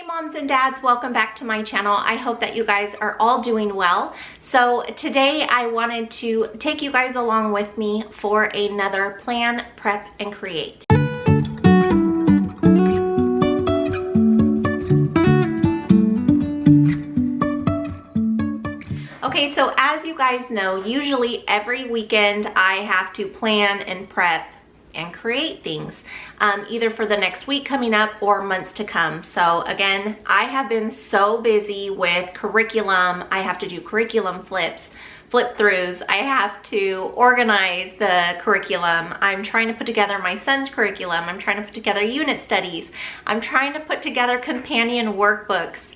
Moms and dads, welcome back to my channel. I hope that you guys are all doing well. So today I wanted to take you guys along with me for another plan, prep, and create. Okay, so as you guys know, usually every weekend I have to plan and prep and create things, either for the next week coming up or months to come. So again, I have been so busy with curriculum. I have to do curriculum flip throughs. I have to organize the curriculum. I'm trying to put together my son's curriculum. I'm trying to put together unit studies. I'm trying to put together companion workbooks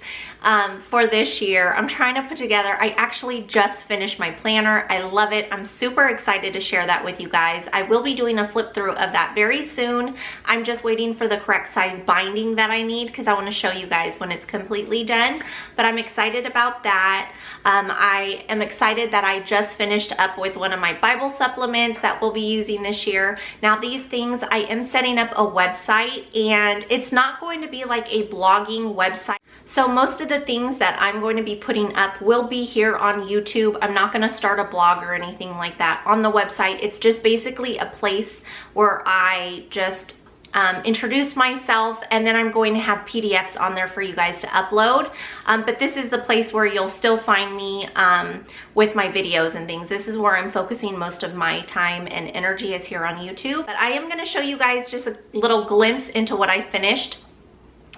for this year. I'm trying to put together, I actually just finished my planner. I love it. I'm super excited to share that with you guys. I will be doing a flip through of that very soon. I'm just waiting for the correct size binding that I need because I want to show you guys when it's completely done. But I'm excited about that. I am excited that I just finished up with one of my Bible supplements that we'll be using this year. Now these things, I am setting up a website, and it's not going to be like a blogging website. So most of the things that I'm going to be putting up will be here on YouTube. I'm not going to start a blog or anything like that on the website. It's just basically a place where I just introduce myself, and then I'm going to have PDFs on there for you guys to upload. But this is the place where you'll still find me with my videos and things. This is where I'm focusing most of my time and energy, is here on YouTube. But I am going to show you guys just a little glimpse into what I finished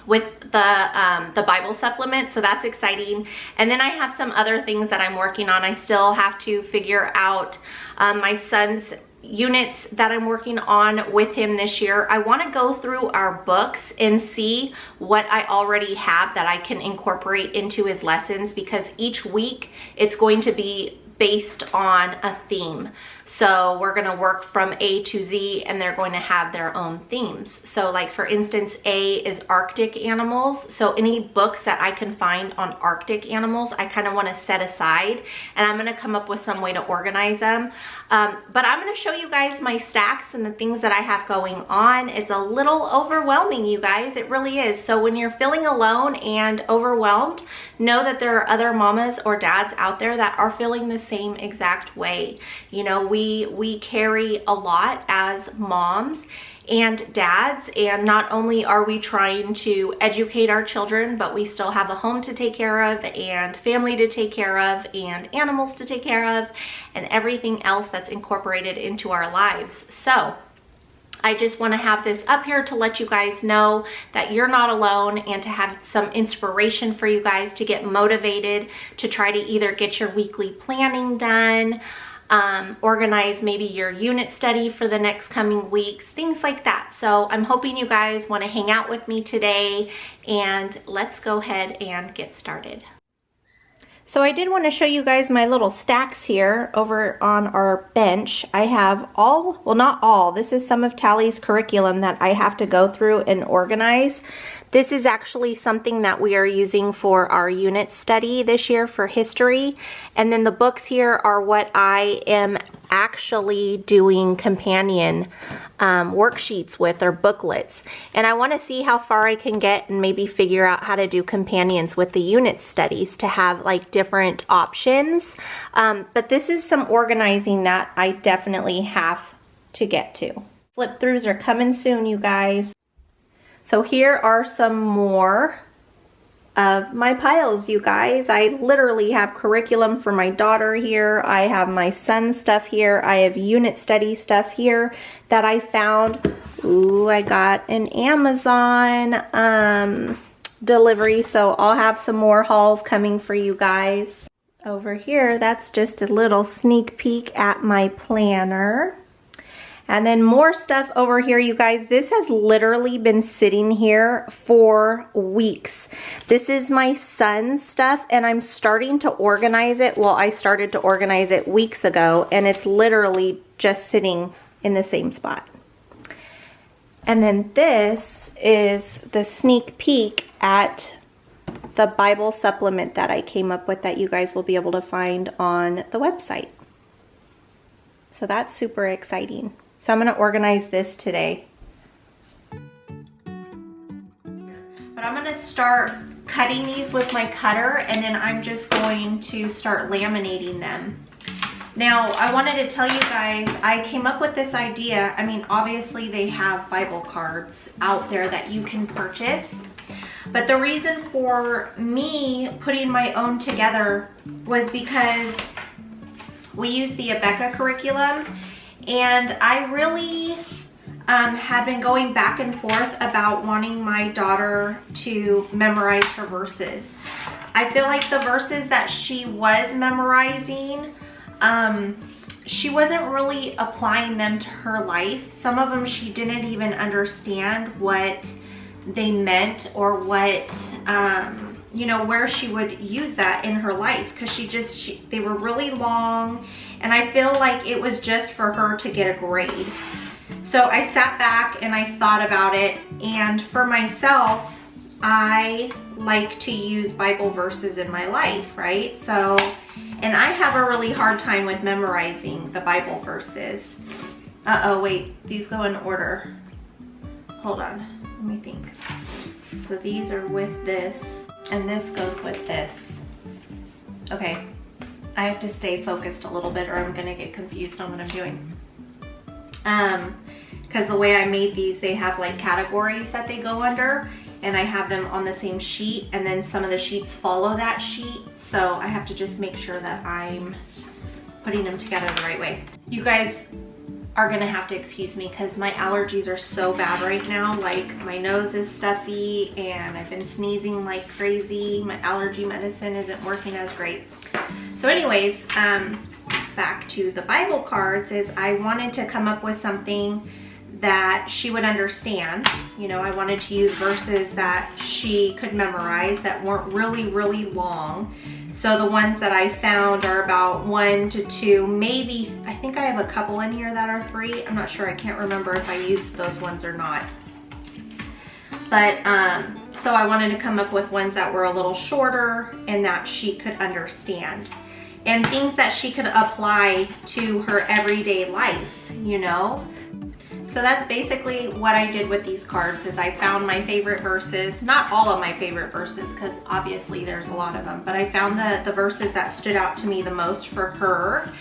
with the Bible supplement, so that's exciting. And then I have some other things that I'm working on. I still have to figure out my son's units that I'm working on with him this year. I want to go through our books and see what I already have that I can incorporate into his lessons, because each week it's going to be based on a theme. So we're going to work from A to Z, and they're going to have their own themes. So like for instance, A is Arctic animals. So any books that I can find on Arctic animals, I kind of want to set aside, and I'm going to come up with some way to organize them. But I'm going to show you guys my stacks and the things that I have going on. It's a little overwhelming, you guys. It really is. So when you're feeling alone and overwhelmed, know that there are other mamas or dads out there that are feeling the same exact way. You know, we carry a lot as moms and dads, and not only are we trying to educate our children, but we still have a home to take care of, and family to take care of, and animals to take care of, and everything else that's incorporated into our lives. So I just want to have this up here to let you guys know that you're not alone, and to have some inspiration for you guys to get motivated to try to either get your weekly planning done, organize maybe your unit study for the next coming weeks, things like that. So I'm hoping you guys want to hang out with me today, and let's go ahead and get started. So I did want to show you guys my little stacks here over on our bench. I have all, well not all, this is some of Tally's curriculum that I have to go through and organize. This is actually something that we are using for our unit study this year for history. And then the books here are what I am actually doing companion worksheets with, or booklets. And I want to see how far I can get and maybe figure out how to do companions with the unit studies to have like different options. But this is some organizing that I definitely have to get to. Flip throughs are coming soon, you guys. So here are some more of my piles, you guys. I literally have curriculum for my daughter here. I have my son's stuff here. I have unit study stuff here that I found. Ooh, I got an Amazon delivery, so I'll have some more hauls coming for you guys. Over here, that's just a little sneak peek at my planner. And then more stuff over here, you guys. This has literally been sitting here for weeks. This is my son's stuff, and I'm starting to organize it. Well, I started to organize it weeks ago, and it's literally just sitting in the same spot. And then this is the sneak peek at the Bible supplement that I came up with that you guys will be able to find on the website. So that's super exciting. So I'm going to organize this today. I'm But I'm gonna start cutting these with my cutter, and then I'm just going to start laminating them. Now, I wanted to tell you guys, I came up with this idea. I mean, obviously they have Bible cards out there that you can purchase. But the reason for me putting my own together was because we use the Abeka curriculum, and I really had been going back and forth about wanting my daughter to memorize her verses. I feel like the verses that she was memorizing, she wasn't really applying them to her life. Some of them she didn't even understand what they meant or what, you know, where she would use that in her life, because they were really long, and I feel like it was just for her to get a grade. So I sat back and I thought about it, and for myself, I like to use Bible verses in my life, right? So, and I have a really hard time with memorizing the Bible verses. Uh-oh, wait, these go in order. Hold on, let me think. So these are with this, and this goes with this. Okay, I have to stay focused a little bit or I'm gonna get confused on what I'm doing. Because the way I made these, they have like categories that they go under, and I have them on the same sheet, and then some of the sheets follow that sheet. So I have to just make sure that I'm putting them together the right way. You guys are gonna have to excuse me because my allergies are so bad right now. Like, my nose is stuffy and I've been sneezing like crazy. My allergy medicine isn't working as great. So anyways, back to the Bible cards, is I wanted to come up with something that she would understand. You know, I wanted to use verses that she could memorize that weren't really, really long. So the ones that I found are about 1 to 2, maybe, I think I have a couple in here that are 3. I'm not sure, I can't remember if I used those ones or not. But, so I wanted to come up with ones that were a little shorter and that she could understand. And things that she could apply to her everyday life, you know? So that's basically what I did with these cards, is I found my favorite verses, not all of my favorite verses, because obviously there's a lot of them, but I found the verses that stood out to me the most for her,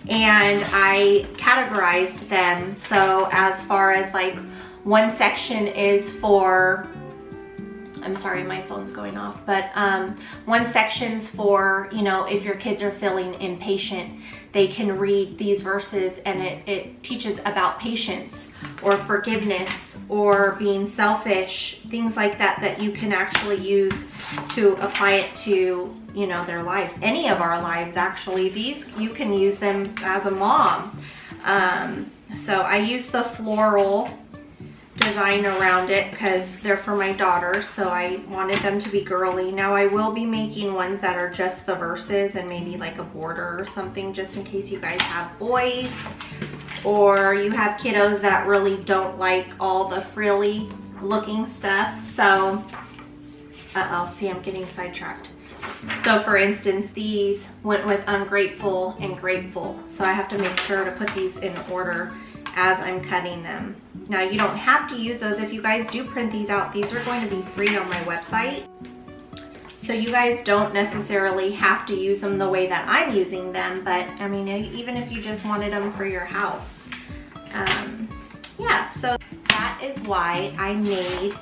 and I categorized them. So as far as like, one section is for, I'm sorry, my phone's going off, but one section's for, you know, if your kids are feeling impatient, they can read these verses, and it teaches about patience or forgiveness or being selfish, things like that, that you can actually use to apply it to, you know, their lives, any of our lives actually. These, you can use them as a mom. So I used the floral design around it because they're for my daughter, so I wanted them to be girly. Now I will be making ones that are just the verses and maybe like a border or something, just in case you guys have boys or you have kiddos that really don't like all the frilly looking stuff. So, uh-oh, see, I'm getting sidetracked. So for instance, these went with ungrateful and grateful, so I have to make sure to put these in order as I'm cutting them. Now, you don't have to use those. If you guys do print these out, these are going to be free on my website. So you guys don't necessarily have to use them the way that I'm using them, but I mean, even if you just wanted them for your house. Yeah, so that is why I made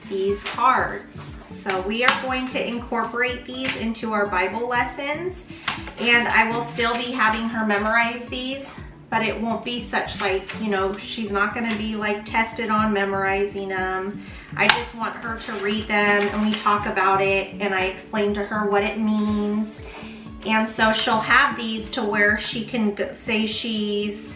these cards. So we are going to incorporate these into our Bible lessons, and I will still be having her memorize these, but it won't be such like, you know, she's not going to be like tested on memorizing them. I just want her to read them, and we talk about it, and I explain to her what it means. And so she'll have these to where she can say she's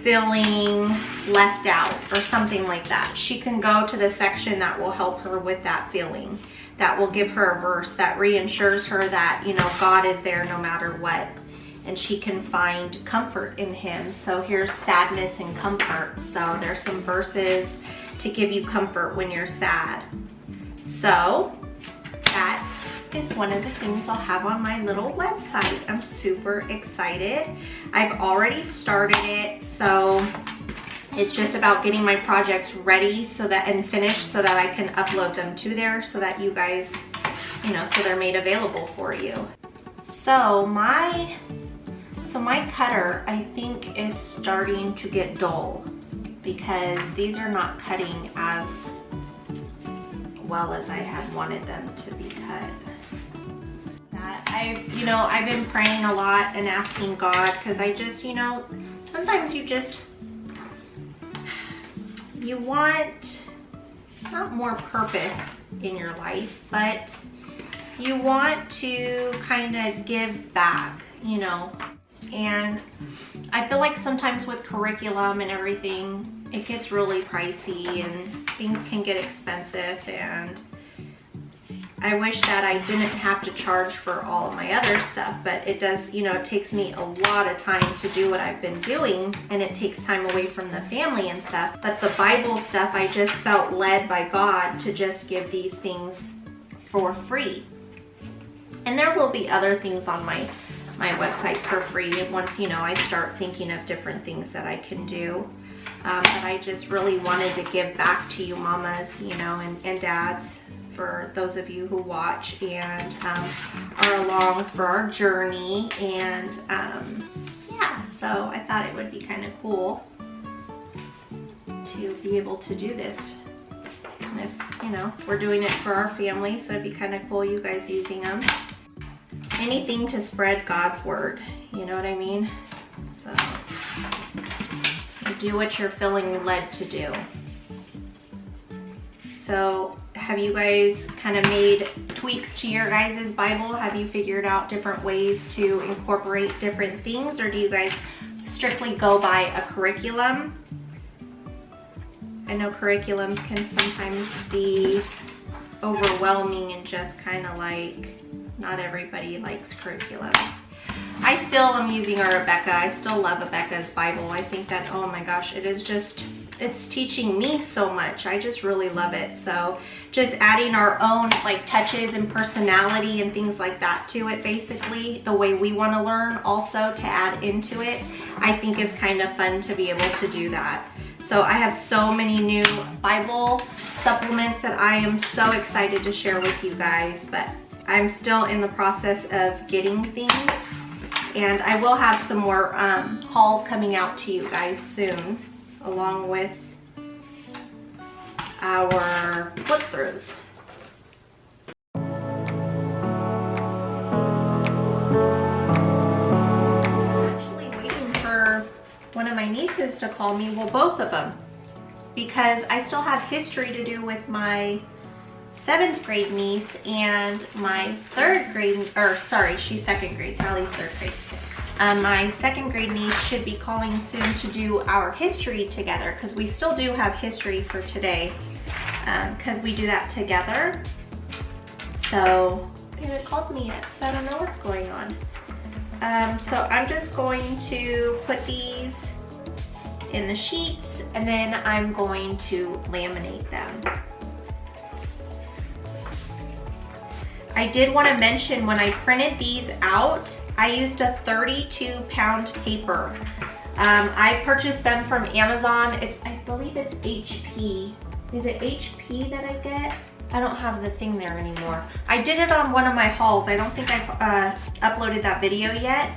feeling left out or something like that. She can go to the section that will help her with that feeling, that will give her a verse that reassures her that, you know, God is there no matter what, and she can find comfort in him. So here's sadness and comfort. So there's some verses to give you comfort when you're sad. So that is one of the things I'll have on my little website. I'm super excited. I've already started it, so It's just about getting my projects ready so that and finished so that I can upload them to there so that you guys, you know, so they're made available for you. So my cutter, I think, is starting to get dull because these are not cutting as well as I had wanted them to be cut. I've been praying a lot and asking God, because I just, you know, sometimes you want not more purpose in your life, but you want to kind of give back, you know. And I feel like sometimes with curriculum and everything, it gets really pricey and things can get expensive, and I wish that I didn't have to charge for all of my other stuff, but it does, you know, it takes me a lot of time to do what I've been doing, and it takes time away from the family and stuff. But the Bible stuff, I just felt led by God to just give these things for free. And there will be other things on my website for free once, you know, I start thinking of different things that I can do. But I just really wanted to give back to you mamas, you know, and dads, for those of you who watch and are along for our journey. And yeah, so I thought it would be kind of cool to be able to do this. And if, you know, we're doing it for our family, so it'd be kind of cool you guys using them. Anything to spread God's word, you know what I mean? So do what you're feeling led to do. So have you guys kind of made tweaks to your guys' Bible? Have you figured out different ways to incorporate different things, or do you guys strictly go by a curriculum? I know curriculums can sometimes be overwhelming and just kind of like, not everybody likes curriculum. I still am using our Rebecca. I still love Rebecca's Bible. I think that, oh my gosh, it is just, it's teaching me so much. I just really love it. So just adding our own like touches and personality and things like that to it, basically the way we want to learn also to add into it, I think is kind of fun to be able to do that. So I have so many new Bible supplements that I am so excited to share with you guys, but I'm still in the process of getting things. And I will have some more hauls coming out to you guys soon, along with our flip-throughs. I'm actually waiting for one of my nieces to call me, well, both of them, because I still have history to do with my 7th grade niece and my 3rd grade, or sorry, she's 2nd grade, Tally's 3rd grade. My 2nd grade niece should be calling soon to do our history together, because we still do have history for today, because we do that together. So, they haven't called me yet, so I don't know what's going on. So I'm just going to put these in the sheets, and then I'm going to laminate them. I did want to mention, when I printed these out, I used a 32-pound paper. I purchased them from Amazon. I believe it's HP. Is it HP that I get? I don't have the thing there anymore. I did it on one of my hauls. I don't think I've uploaded that video yet.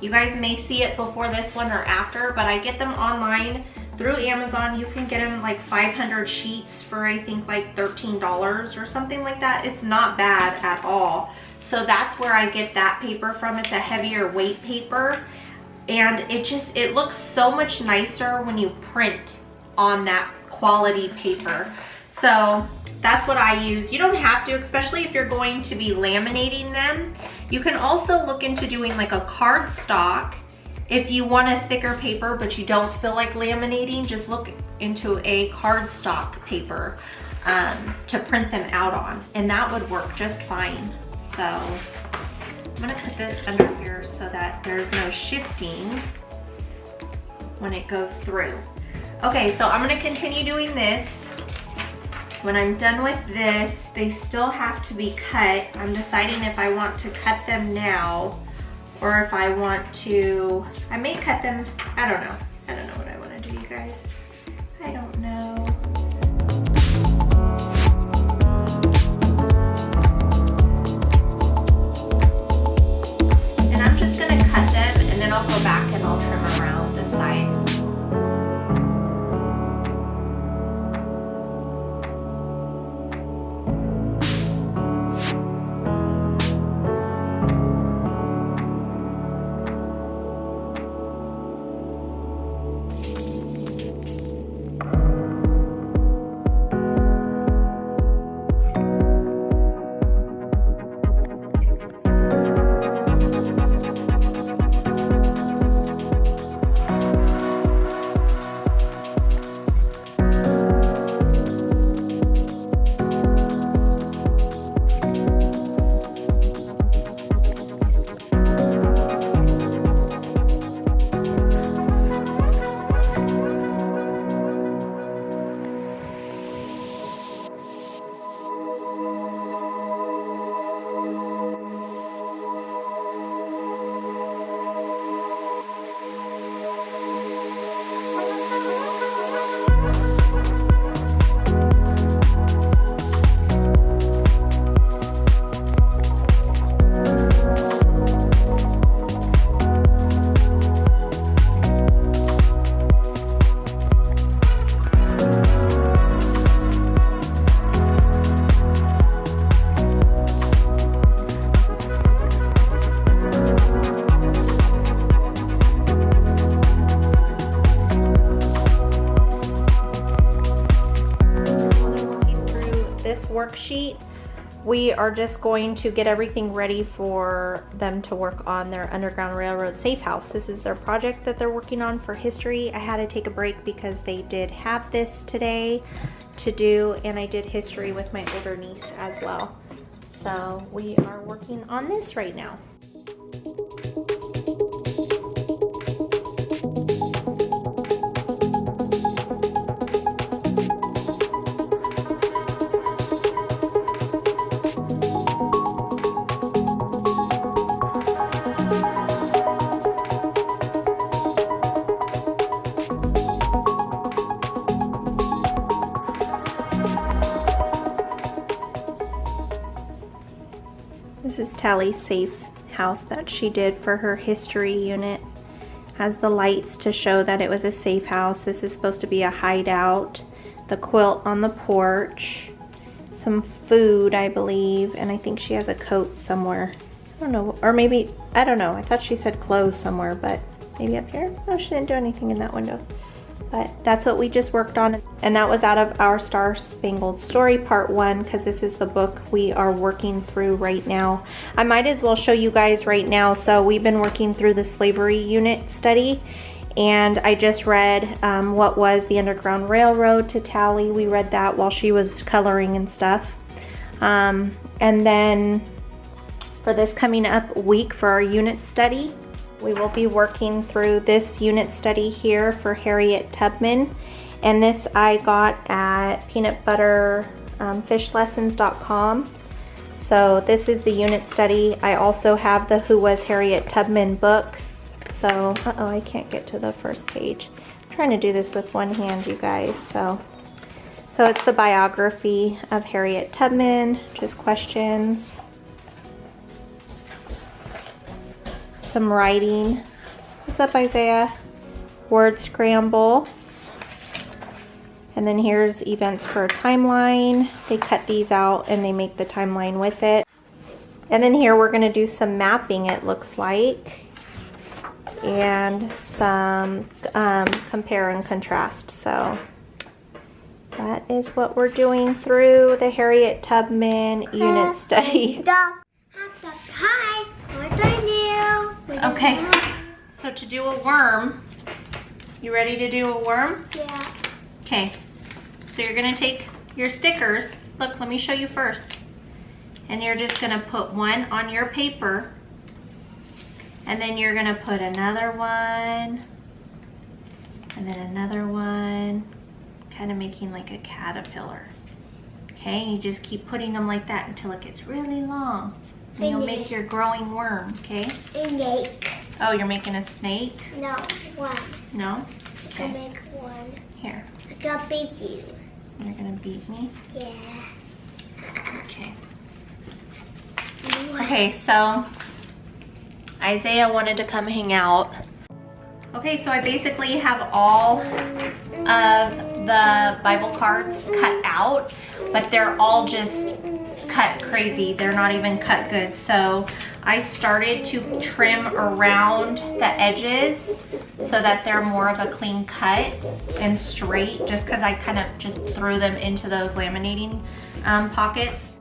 You guys may see it before this one or after, but I get them online through Amazon. You can get them like 500 sheets for I think like $13 or something like that. It's not bad at all. So that's where I get that paper from. It's a heavier weight paper, and it looks so much nicer when you print on that quality paper. So that's what I use. You don't have to, especially if you're going to be laminating them. You can also look into doing like a cardstock. If you want a thicker paper but you don't feel like laminating, just look into a cardstock paper to print them out on, and that would work just fine. So I'm gonna put this under here so that there's no shifting when it goes through. Okay, so I'm gonna continue doing this. When I'm done with this, they still have to be cut. I'm deciding if I want to cut them now or if I want to, I may cut them, I don't know what I want to do, you guys. worksheet. We are just going to get everything ready for them to work on their Underground Railroad safe house. This is their project that they're working on for history. I had to take a break because they did have this today to do, and I did history with my older niece as well. So we are working on this right now. This is Tally's safe house that she did for her history unit. Has the lights to show that it was a safe house. This is supposed to be a hideout. The quilt on the porch. Some food, I believe. And I think she has a coat somewhere. I don't know. Or maybe, I don't know. I thought she said clothes somewhere, but maybe up here? No, she didn't do anything in that window. But that's what we just worked on. And that was out of our Star Spangled Story Part 1, because this is the book we are working through right now. I might as well show you guys right now. So we've been working through the slavery unit study, and I just read what was the Underground Railroad to Tally. We read that while she was coloring and stuff. And then for this coming up week for our unit study, we will be working through this unit study here for Harriet Tubman. And this I got at peanutbutterfishlessons.com. So this is the unit study. I also have the Who Was Harriet Tubman book. So, uh-oh, I can't get to the first page. I'm trying to do this with one hand, you guys. So it's the biography of Harriet Tubman, just questions. Some writing. What's up, Isaiah? Word scramble. And then here's events for a timeline. They cut these out and they make the timeline with it. And then here we're going to do some mapping, it looks like. And some compare and contrast. So that is what we're doing through the Harriet Tubman unit study. Hi, what do I do? Okay, so to do a worm, you ready to do a worm? Yeah. Okay, so you're gonna take your stickers. Look, let me show you first. And you're just gonna put one on your paper, and then you're gonna put another one, and then another one, kind of making like a caterpillar. Okay, and you just keep putting them like that until it gets really long. And you'll make your growing worm, okay? A snake. Oh, you're making a snake? No, one. No? I can make one. Here. I can beat you. You're gonna beat me? Yeah. Okay. Okay, so Isaiah wanted to come hang out. Okay, so I basically have all of the Bible cards cut out, but they're all just cut crazy. They're not even cut good. So I started to trim around the edges so that they're more of a clean cut and straight, just because I kind of just threw them into those laminating pockets.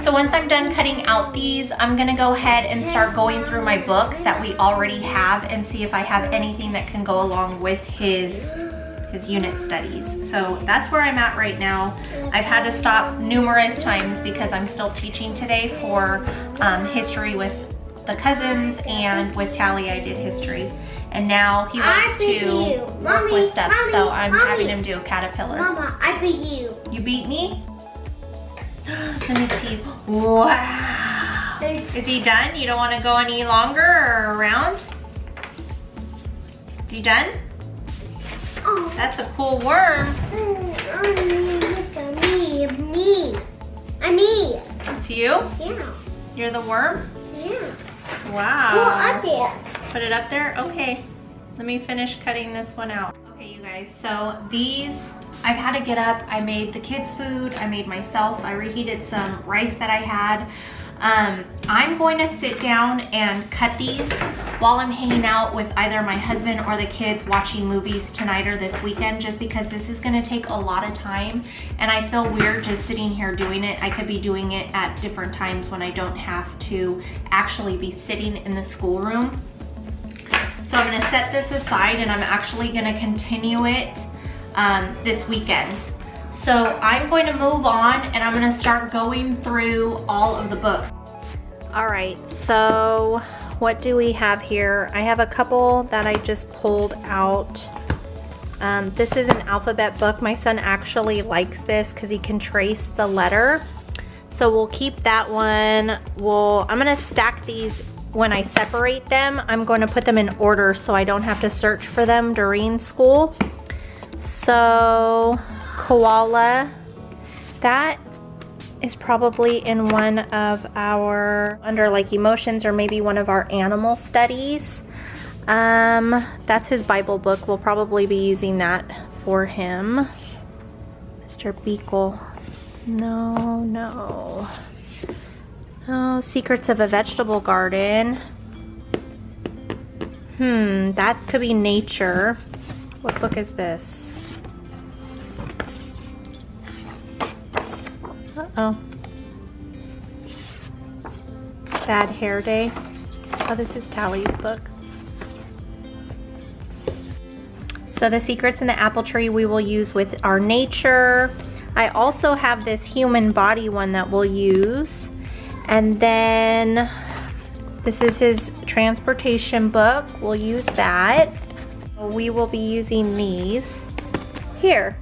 So once I'm done cutting out these, I'm gonna go ahead and start going through my books that we already have and see if I have anything that can go along with his unit studies. So that's where I'm at right now. I've had to stop numerous times because I'm still teaching today for history with the cousins, and with Tally I did history. And now he wants to work with stuff, so I'm having him do a caterpillar. Mama, I beat you. You beat me? Let me see. Wow. Is he done? You don't want to go any longer or around? Is he done? Oh. That's a cool worm. Look at me. I'm me. It's you? Yeah. You're the worm? Yeah. Wow. Go up there. Put it up there? Okay. Let me finish cutting this one out. Okay, you guys, so these, I've had to get up. I made the kids food. I made myself. I reheated some rice that I had. I'm going to sit down and cut these while I'm hanging out with either my husband or the kids watching movies tonight or this weekend, just because this is going to take a lot of time and I feel weird just sitting here doing it. I could be doing it at different times when I don't have to actually be sitting in the schoolroom. So I'm going to set this aside and I'm actually going to continue it this weekend. So I'm going to move on and I'm going to start going through all of the books. All right, so what do we have here? I have a couple that I just pulled out. This is an alphabet book. My son actually likes this because he can trace the letter. So we'll keep that one. I'm going to stack these. When I separate them, I'm going to put them in order so I don't have to search for them during school. So koala, that is probably in one of our, under like emotions or maybe one of our animal studies. That's his Bible book. We'll probably be using that for him. Mr. Beagle. No. Oh, Secrets of a Vegetable Garden. That could be nature. What book is this? Uh-oh. Bad Hair Day. Oh, this is Tally's book. So the Secrets in the Apple Tree we will use with our nature. I also have this human body one that we'll use. And then this is his transportation book. We'll use that. We will be using these here.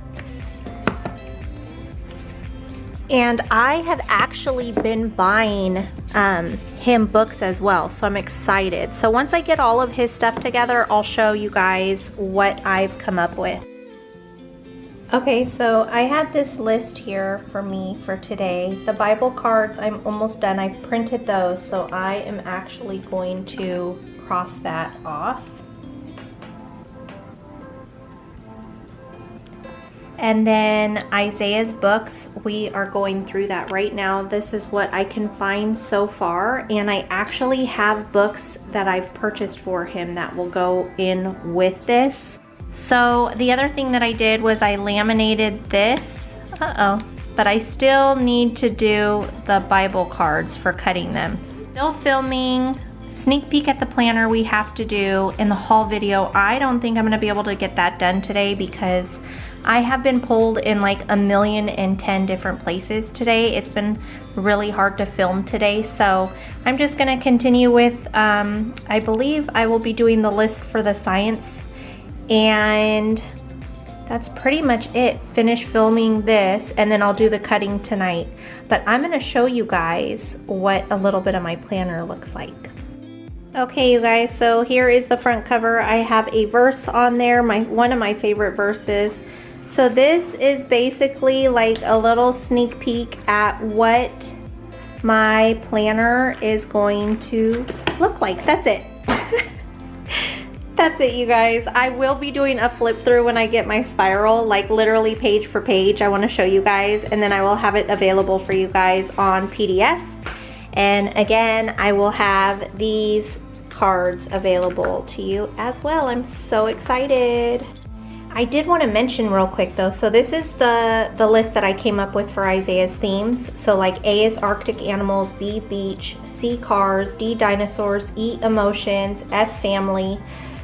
And I have actually been buying him books as well, so I'm excited. So once I get all of his stuff together, I'll show you guys what I've come up with. Okay, so I had this list here for me for today. The Bible cards, I'm almost done. I've printed those, so I am actually going to cross that off. And then Isaiah's books, we are going through that right now. This is what I can find so far, and I actually have books that I've purchased for him that will go in with this. So the other thing that I did was I laminated this. But I still need to do the Bible cards for cutting them. Still filming, sneak peek at the planner we have to do in the haul video. I don't think I'm gonna be able to get that done today because I have been pulled in like 1,010 different places today. It's been really hard to film today, so I'm just gonna continue with, I believe I will be doing the list for the science, and that's pretty much it. Finish filming this and then I'll do the cutting tonight. But I'm gonna show you guys what a little bit of my planner looks like. Okay, you guys, so here is the front cover. I have a verse on there, one of my favorite verses. So this is basically like a little sneak peek at what my planner is going to look like. That's it. That's it, you guys. I will be doing a flip through when I get my spiral, like literally page for page. I want to show you guys, and then I will have it available for you guys on PDF. And again, I will have these cards available to you as well. I'm so excited. I did want to mention real quick though, so this is the list that I came up with for Isaiah's themes. So like A is Arctic animals, B beach, C cars, D dinosaurs, E emotions, F family.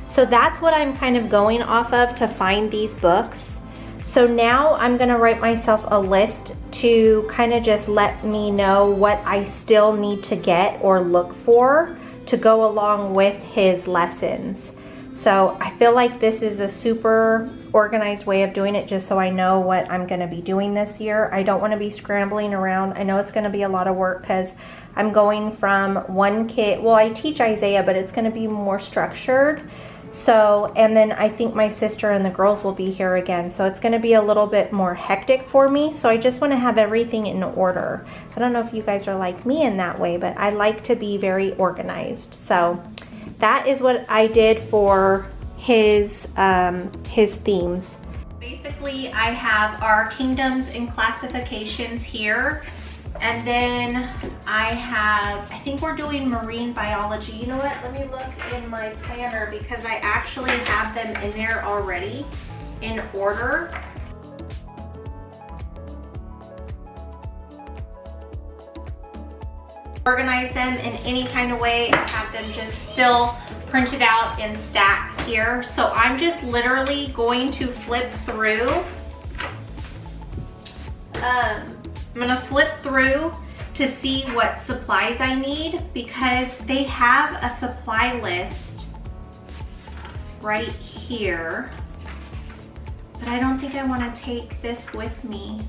So that's what I'm kind of going off of to find these books. So now I'm gonna write myself a list to kind of just let me know what I still need to get or look for to go along with his lessons. So I feel like this is a super organized way of doing it, just so I know what I'm gonna be doing this year. I don't wanna be scrambling around. I know it's gonna be a lot of work because I'm going from one kid, well, I teach Isaiah, but it's gonna be more structured. So, and then I think my sister and the girls will be here again. So it's gonna be a little bit more hectic for me. So I just wanna have everything in order. I don't know if you guys are like me in that way, but I like to be very organized. So that is what I did for his themes. Basically, I have our kingdoms and classifications here. And then I think we're doing marine biology. You know what? Let me look in my planner because I actually have them in there already in order. Organize them in any kind of way. I have them just still printed out in stacks here. So I'm just literally going to flip through. I'm gonna flip through to see what supplies I need because they have a supply list right here. But I don't think I want to take this with me.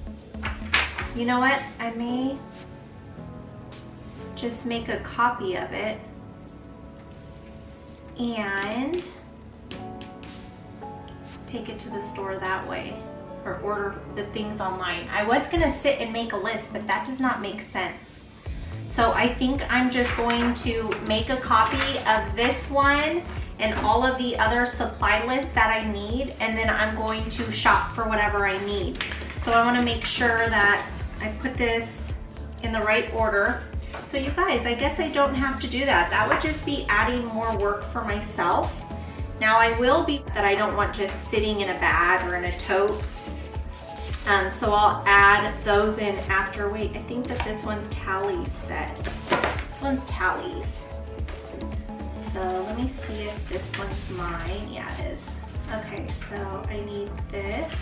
You know what? I may just make a copy of it and take it to the store that way, or order the things online. I was gonna sit and make a list, but that does not make sense. So I think I'm just going to make a copy of this one and all of the other supply lists that I need, and then I'm going to shop for whatever I need. So I wanna make sure that I put this in the right order. So you guys, I guess I don't have to do that. That would just be adding more work for myself. Now I will be that I don't want just sitting in a bag or in a tote. So I'll add those in after. Wait, I think that this one's tallies set. This one's tallies. So let me see if this one's mine. Yeah, it is. Okay, so I need this.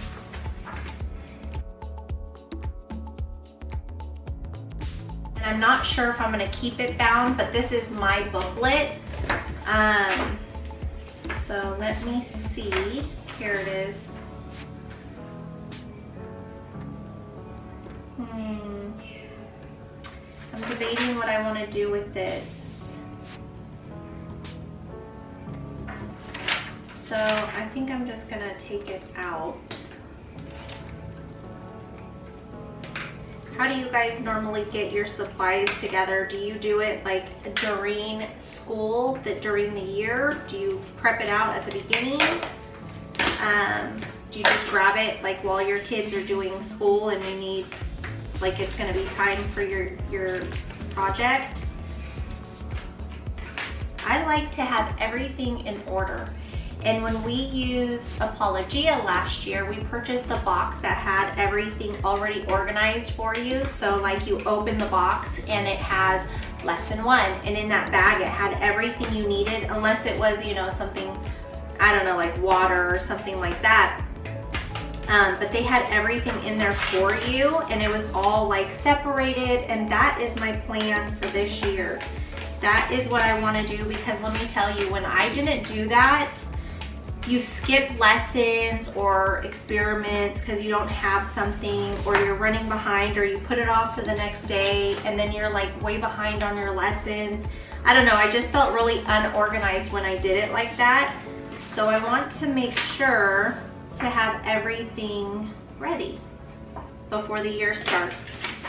And I'm not sure if I'm gonna keep it bound, but this is my booklet. So let me see. Here it is. I'm debating what I want to do with this. So I think I'm just gonna take it out. How do you guys normally get your supplies together? Do you do it like during school, during the year? Do you prep it out at the beginning? Do you just grab it like while your kids are doing school and they need, like it's gonna be time for your project? I like to have everything in order. And when we used Apologia last year, we purchased a box that had everything already organized for you. So like you open the box and it has lesson 1, and in that bag it had everything you needed, unless it was, you know, something, I don't know, like water or something like that. But they had everything in there for you, and it was all like separated, and that is my plan for this year. That is what I want to do, because let me tell you, when I didn't do that, you skip lessons or experiments because you don't have something, or you're running behind, or you put it off for the next day and then you're like way behind on your lessons. I don't know, I just felt really unorganized when I did it like that. So I want to make sure to have everything ready before the year starts.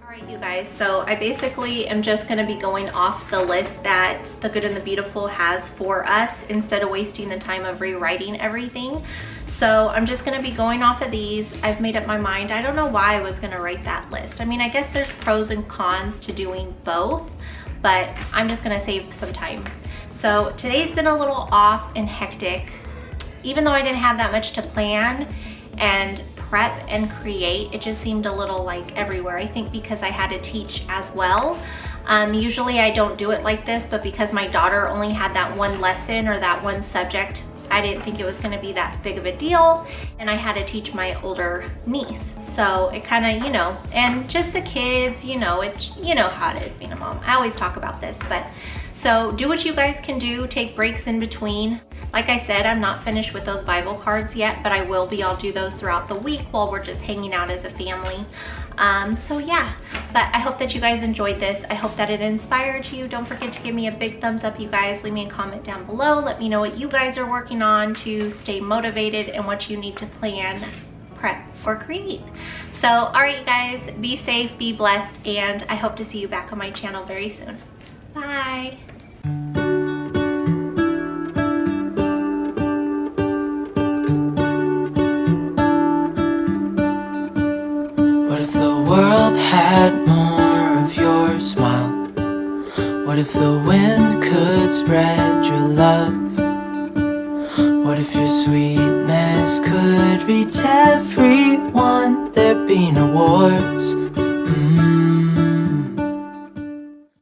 All right, you guys, so I basically am just gonna be going off the list that The Good and the Beautiful has for us, instead of wasting the time of rewriting everything. So I'm just gonna be going off of these. I've made up my mind. I don't know why I was gonna write that list. I mean, I guess there's pros and cons to doing both, but I'm just gonna save some time. So today's been a little off and hectic. Even though I didn't have that much to plan and prep and create, it just seemed a little like everywhere. I think because I had to teach as well. Usually I don't do it like this, but because my daughter only had that one lesson or that one subject, I didn't think it was gonna be that big of a deal, and I had to teach my older niece. So it kind of, you know, and just the kids, you know, it's, you know how it is being a mom. I always talk about this, but so do what you guys can do, take breaks in between. Like I said, I'm not finished with those Bible cards yet, but I will be. I'll do those throughout the week while we're just hanging out as a family. So yeah, but I hope that you guys enjoyed this. I hope that it inspired you. Don't forget to give me a big thumbs up, you guys. Leave me a comment down below. Let me know what you guys are working on to stay motivated and what you need to plan, prep, or create. So, all right, you guys, be safe, be blessed, and I hope to see you back on my channel very soon. Bye. What if the world had more of What if the wind could spread your love? What if your sweetness could reach everyone? There'd be no wars,